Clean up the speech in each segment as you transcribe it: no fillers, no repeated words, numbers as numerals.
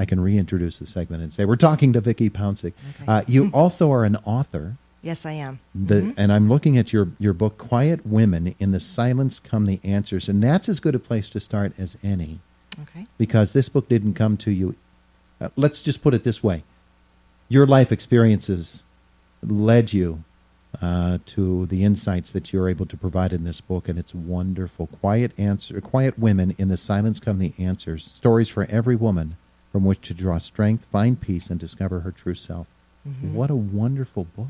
I can reintroduce the segment and say, we're talking to Vickie Paouncic. Okay. You also are an author. Yes, I am. And I'm looking at your book, Quiet Women, In the Silence Come the Answers. And that's as good a place to start as any. Okay. Because this book didn't come to you. Let's just put it this way. Your life experiences led you to the insights that you're able to provide in this book, and it's wonderful. Quiet Women, In the Silence Come the Answers. Stories for every woman from which to draw strength, find peace, and discover her true self. Mm-hmm. What a wonderful book.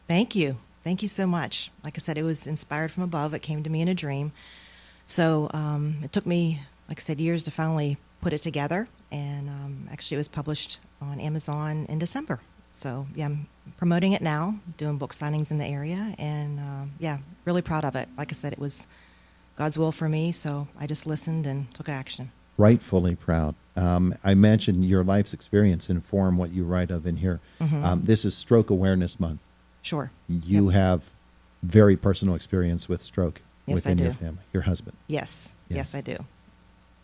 Thank you. Thank you so much. Like I said, it was inspired from above. It came to me in a dream. So it took me, like I said, years to finally put it together. And actually it was published on Amazon in December. So, yeah, I'm promoting it now, doing book signings in the area. And, really proud of it. Like I said, it was God's will for me. So I just listened and took action. Rightfully proud. I mentioned your life's experience inform what you write of in here. Mm-hmm. This is Stroke Awareness Month. Sure. You have very personal experience with stroke within I do. Your family, your husband. Yes, I do.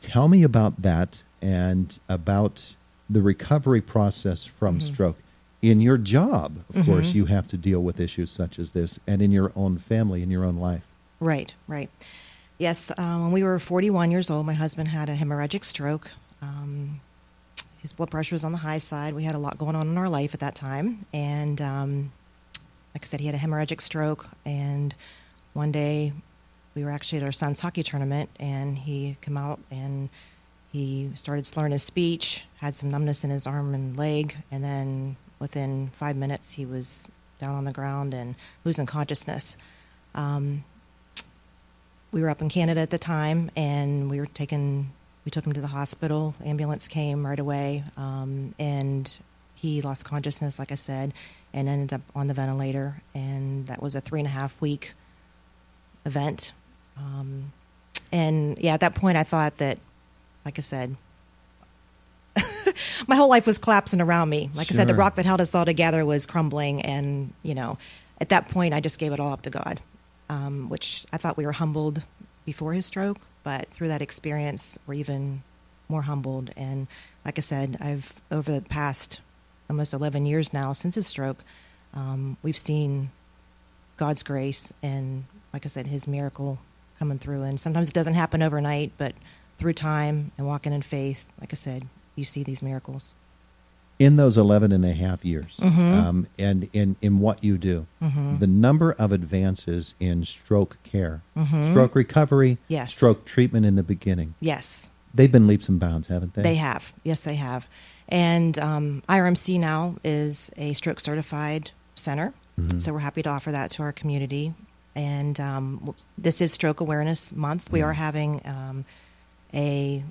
Tell me about that and about the recovery process from stroke. In your job, of course, you have to deal with issues such as this, and in your own family, in your own life. Right. Yes, when we were 41 years old, my husband had a hemorrhagic stroke. His blood pressure was on the high side. We had a lot going on in our life at that time. And like I said, he had a hemorrhagic stroke. And one day we were actually at our son's hockey tournament, and he came out and he started slurring his speech, had some numbness in his arm and leg, and then within 5 minutes he was down on the ground and losing consciousness. We were up in Canada at the time, and we took him to the hospital. Ambulance came right away, and he lost consciousness, like I said, and ended up on the ventilator. And that was a 3.5-week event. At that point, I thought that, like I said, my whole life was collapsing around me. Like I said, the rock that held us all together was crumbling, and at that point, I just gave it all up to God. Which I thought we were humbled before his stroke, but through that experience, we're even more humbled. And like I said, I've, over the past almost 11 years now since his stroke, we've seen God's grace and, like I said, his miracle coming through. And sometimes it doesn't happen overnight, but through time and walking in faith, like I said, you see these miracles. In those 11 and a half years, and in what you do, the number of advances in stroke care, stroke recovery, stroke treatment in the beginning. Yes. They've been leaps and bounds, haven't they? They have. Yes, they have. And IRMC now is a stroke certified center, so we're happy to offer that to our community. And this is Stroke Awareness Month. We are having a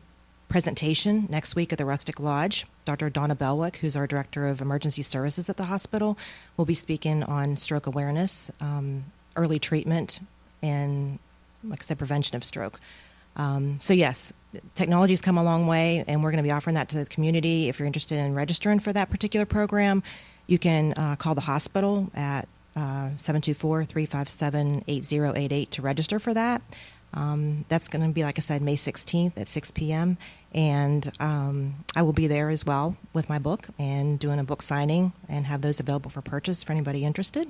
presentation next week at the Rustic Lodge. Dr. Donna Belwick, who's our Director of Emergency Services at the hospital, will be speaking on stroke awareness, early treatment, and, like I said, prevention of stroke. So yes, technology's come a long way, and we're going to be offering that to the community. If you're interested in registering for that particular program, you can call the hospital at 724-357-8088 to register for that. That's going to be, like I said, May 16th at 6 p.m. And I will be there as well with my book and doing a book signing and have those available for purchase for anybody interested.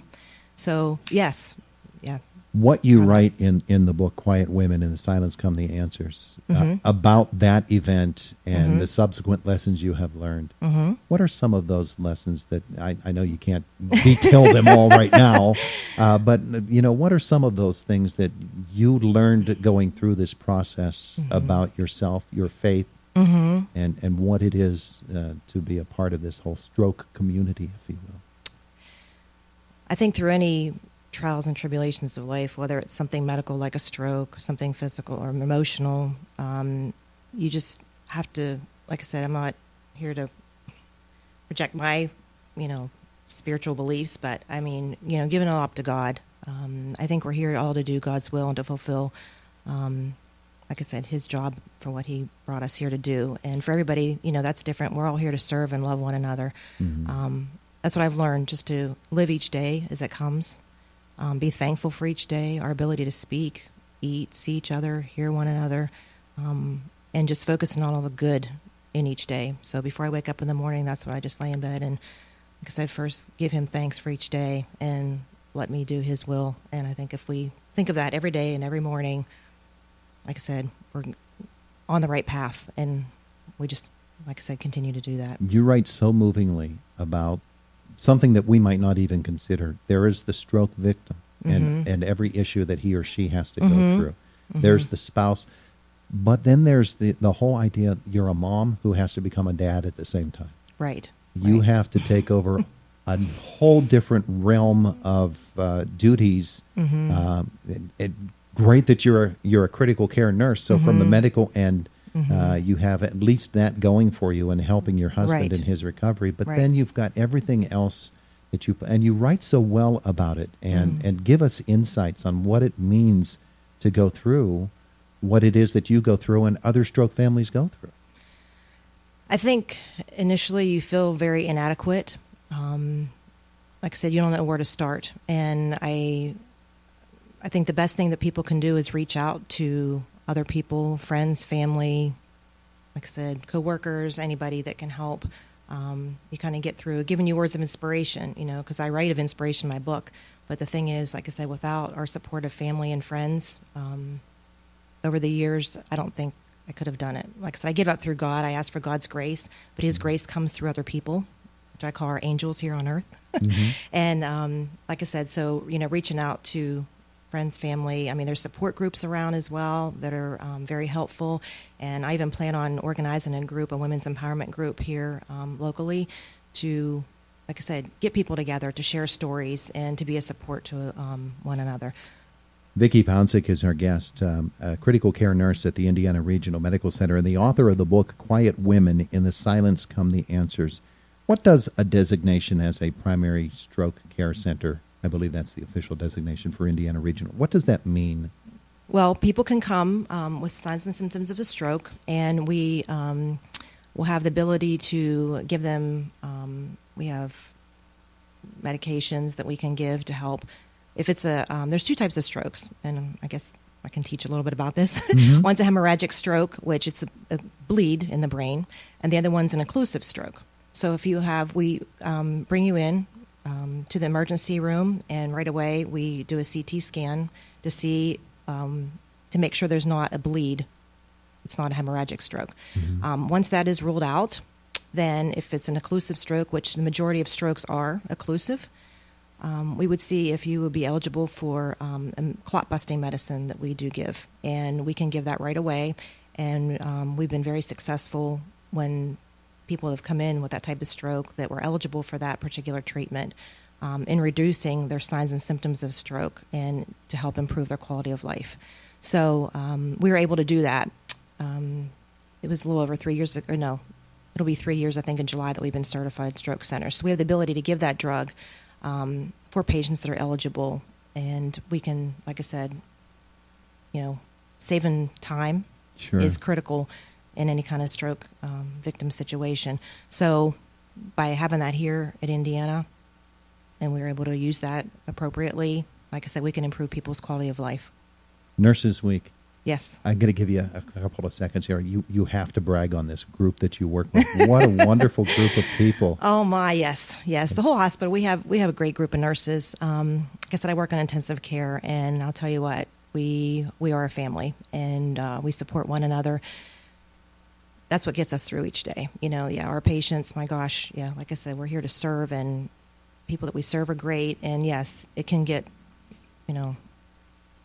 So, yes. Yeah. What you write in the book, Quiet Women, In the Silence Come the Answers, about that event and the subsequent lessons you have learned. What are some of those lessons that, I know you can't detail them all right now, but what are some of those things that you learned going through this process about yourself, your faith, and what it is to be a part of this whole stroke community, if you will? I think through any trials and tribulations of life, whether it's something medical like a stroke, something physical or emotional, you just have to, like I said, I'm not here to project my, spiritual beliefs, but I mean, giving it all up to God. I think we're here all to do God's will and to fulfill, like I said, his job for what he brought us here to do. And for everybody, that's different. We're all here to serve and love one another. That's what I've learned, just to live each day as it comes. Be thankful for each day, our ability to speak, eat, see each other, hear one another, and just focusing on all the good in each day. So before I wake up in the morning, that's when I just lay in bed and, like I said, first give him thanks for each day and let me do his will. And I think if we think of that every day and every morning, like I said, we're on the right path, and we just, like I said, continue to do that. You write so movingly about something that we might not even consider. There is the stroke victim and every issue that he or she has to go through. There's the spouse. But then there's the whole idea you're a mom who has to become a dad at the same time. Right. You have to take over a whole different realm of duties. Great that you're a critical care nurse. So from the medical end, you have at least that going for you and helping your husband in his recovery. But then you've got everything else that and you write so well about it and give us insights on what it means to go through what it is that you go through and other stroke families go through. I think initially you feel very inadequate. Like I said, you don't know where to start. And I think the best thing that people can do is reach out to other people, friends, family, like I said, coworkers, anybody that can help. You kind of get through, giving you words of inspiration, because I write of inspiration in my book. But the thing is, like I said, without our supportive family and friends, over the years, I don't think I could have done it. Like I said, I give up through God. I ask for God's grace, but His grace comes through other people, which I call our angels here on earth. And like I said, so, reaching out to friends, family. I mean, there's support groups around as well that are very helpful. And I even plan on organizing a women's empowerment group here locally to, like I said, get people together to share stories and to be a support to one another. Vickie Paouncic is our guest, a critical care nurse at the Indiana Regional Medical Center and the author of the book, Quiet Women, In the Silence Come the Answers. What does a designation as a primary stroke care center, I believe that's the official designation for Indiana Regional, what does that mean? Well, people can come with signs and symptoms of a stroke, and we will have the ability to give them, we have medications that we can give to help. If it's there's two types of strokes, and I guess I can teach a little bit about this. One's a hemorrhagic stroke, which it's a bleed in the brain, and the other one's an occlusive stroke. So if you have, we bring you in to the emergency room, and right away we do a CT scan to see, to make sure there's not a bleed. It's not a hemorrhagic stroke. Once that is ruled out, then if it's an occlusive stroke, which the majority of strokes are occlusive, we would see if you would be eligible for clot-busting medicine that we do give. And we can give that right away. And we've been very successful when people have come in with that type of stroke that were eligible for that particular treatment in reducing their signs and symptoms of stroke and to help improve their quality of life. So we were able to do that. It was a little over 3 years ago. No, it'll be 3 years, I think, in July that we've been certified stroke centers. So we have the ability to give that drug for patients that are eligible, and we can, like I said, saving time is critical in any kind of stroke victim situation. So by having that here at Indiana, and we were able to use that appropriately, like I said, we can improve people's quality of life. Nurses Week. Yes. I'm going to give you a couple of seconds here. You have to brag on this group that you work with. What a wonderful group of people. Oh my, yes. The whole hospital, we have a great group of nurses. Like I said, I work on intensive care, and I'll tell you what, we are a family, and we support one another. That's what gets us through each day. Our patients, my gosh, like I said, we're here to serve, and people that we serve are great. And yes, it can get,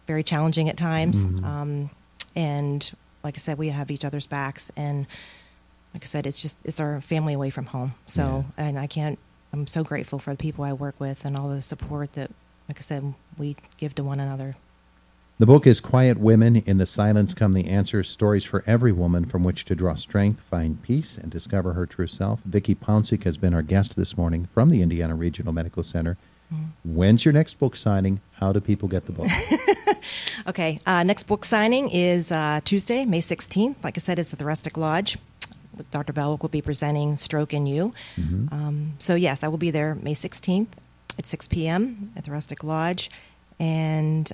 very challenging at times. And like I said, we have each other's backs, and like I said, it's our family away from home. So, and I'm so grateful for the people I work with and all the support that, like I said, we give to one another. The book is Quiet Women, In the Silence Come the Answers, stories for every woman from which to draw strength, find peace, and discover her true self. Vickie Paouncic has been our guest this morning from the Indiana Regional Medical Center. When's your next book signing? How do people get the book? Okay, next book signing is Tuesday, May 16th. Like I said, it's at the Rustic Lodge. Dr. Belwick will be presenting Stroke in You. So yes, I will be there May 16th at 6 p.m. at the Rustic Lodge. And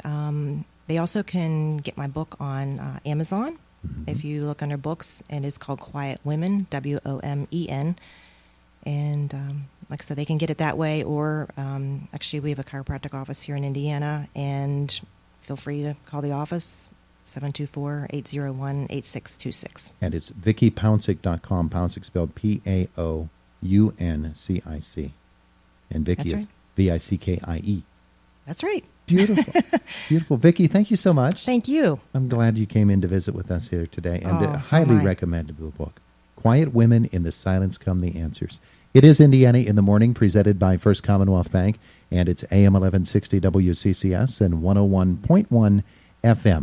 they also can get my book on Amazon. If you look under books, and it's called Quiet Women, WOMEN. And like I said, they can get it that way, or actually we have a chiropractic office here in Indiana, and feel free to call the office, 724-801-8626. And it's VickiePaouncic.com, Paouncic spelled Paouncic. And Vickie is right. Vickie. That's right. Beautiful. Beautiful. Vickie, thank you so much. Thank you. I'm glad you came in to visit with us here today, and So highly am I. recommend the book. Quiet Women, in the Silence Come the Answers. It is Indiana in the Morning, presented by First Commonwealth Bank, and it's AM 1160 WCCS and 101.1 FM.